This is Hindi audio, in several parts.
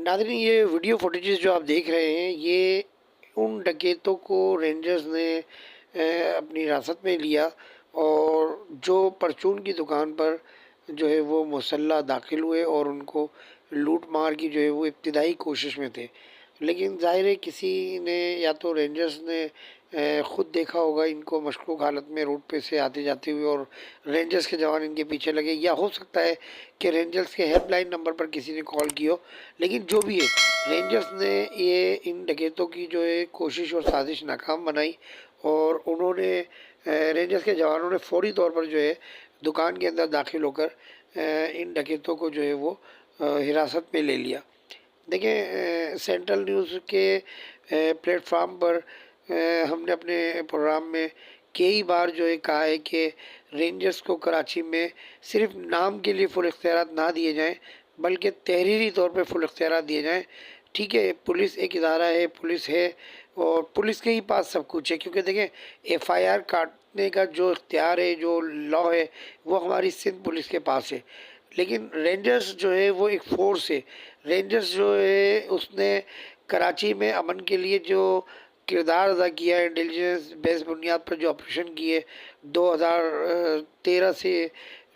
नाज़रीन, ये वीडियो फुटेजेस जो आप देख रहे हैं, ये उन डकैतों को रेंजर्स ने अपनी हिरासत में लिया और जो परचून की दुकान पर जो है वो मुसल्ला दाखिल हुए और उनको लूट मार की जो है वो इब्तिदाई कोशिश में थे। लेकिन ज़ाहिर है किसी ने या तो रेंजर्स ने ख़ुद देखा होगा इनको मशकूक हालत में रोड पे से आते जाते हुए और रेंजर्स के जवान इनके पीछे लगे, या हो सकता है कि रेंजर्स के हेल्पलाइन नंबर पर किसी ने कॉल की हो। लेकिन जो भी है, रेंजर्स ने ये इन डकैतों की जो है कोशिश और साजिश नाकाम बनाई और उन्होंने रेंजर्स के जवानों ने फ़ौरी तौर पर जो है दुकान के अंदर दाखिल होकर इन डकैतों को जो है वो हिरासत में ले लिया। देखिए, सेंट्रल न्यूज़ के प्लेटफार्म पर हमने अपने प्रोग्राम में कई बार जो है कहा है कि रेंजर्स को कराची में सिर्फ नाम के लिए फुल इख्तियारात ना दिए जाएं, बल्कि तहरीरी तौर पे फुल इख्तियारात दिए जाएं। ठीक है, पुलिस एक इदारा है, पुलिस है और पुलिस के ही पास सब कुछ है, क्योंकि देखें एफआईआर काटने का जो इख्तियार है, जो लॉ है, वो हमारी सिंध पुलिस के पास है। लेकिन रेंजर्स जो है वो एक फ़ोर्स है। रेंजर्स जो है उसने कराची में अमन के लिए जो किरदार अदा किया है, इंटेलिजेंस बेस बुनियाद पर जो ऑपरेशन किए 2013 से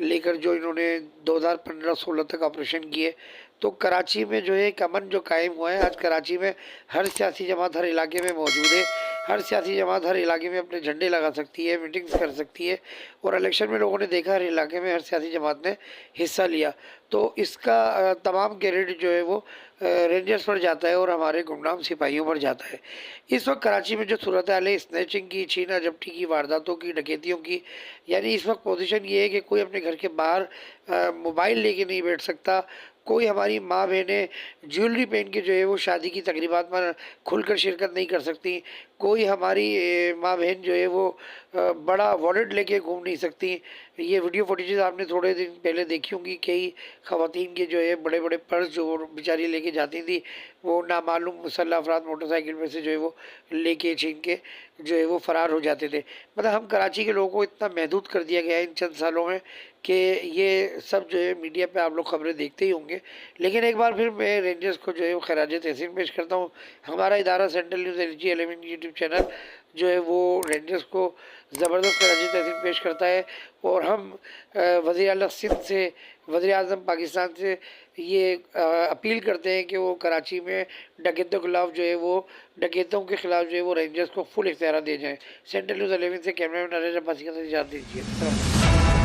लेकर जो इन्होंने 2015-16 तक ऑपरेशन किए, तो कराची में जो है एक अमन जो कायम हुआ है। आज कराची में हर सियासी जमात हर इलाके में मौजूद है। हर सियासी जमात हर इलाके में अपने झंडे लगा सकती है, मीटिंग्स कर सकती है और इलेक्शन में लोगों ने देखा हर इलाके में हर सियासी जमात ने हिस्सा लिया। तो इसका तमाम क्रेडिट जो है वो रेंजर्स पर जाता है और हमारे गुमनाम सिपाहियों पर जाता है। इस वक्त कराची में जो सूरत हाल है स्नैचिंग की, छीना झपटी की, वारदातों की, डकैतियों की, यानी इस वक्त पोजीशन ये है कि कोई अपने घर के बाहर मोबाइल लेके नहीं बैठ सकता। कोई हमारी माँ बहनें ज्वेलरी पहन के जो है वो शादी की तकरीबात में खुलकर शिरकत नहीं कर सकती। कोई हमारी माँ बहन जो है वो बड़ा वॉलेट लेके घूम नहीं सकती। ये वीडियो फुटेजेस आपने थोड़े दिन पहले देखी होंगी, कई ख़वातीन के जो है बड़े बड़े पर्स जो बेचारी लेके जाती थी, वो नामालूम मुसल्लह अफराद मोटरसाइकिल में से जो है वो लेके छीन के जो है वो फ़रार हो जाते थे। मतलब हम कराची के लोगों को इतना महदूद कर दिया गया है इन चंद सालों में कि ये सब जो है मीडिया पे आप लोग ख़बरें देखते ही होंगे। लेकिन एक बार फिर मैं रेंजर्स को जो है वो खराज तहसीन पेश करता हूँ। हमारा इदारा central news LG11 YouTube channel जो है वो रेंजर्स को ज़बरदस्त खराज तहसीन पेश करता है और हम वज़ीर आला सिंध से, वज़ीर आज़म पाकिस्तान से ये अपील करते हैं कि वो कराची में डकैतों के खिलाफ जो है वो डकैतों के खिलाफ जो है वो रेंजर्स को फुल इख्तियार दे जाएँ। सेंट्रल न्यूज़ 11 से कैमरा मैन नरेश अब्बासी के साथ इजाज़त दीजिए।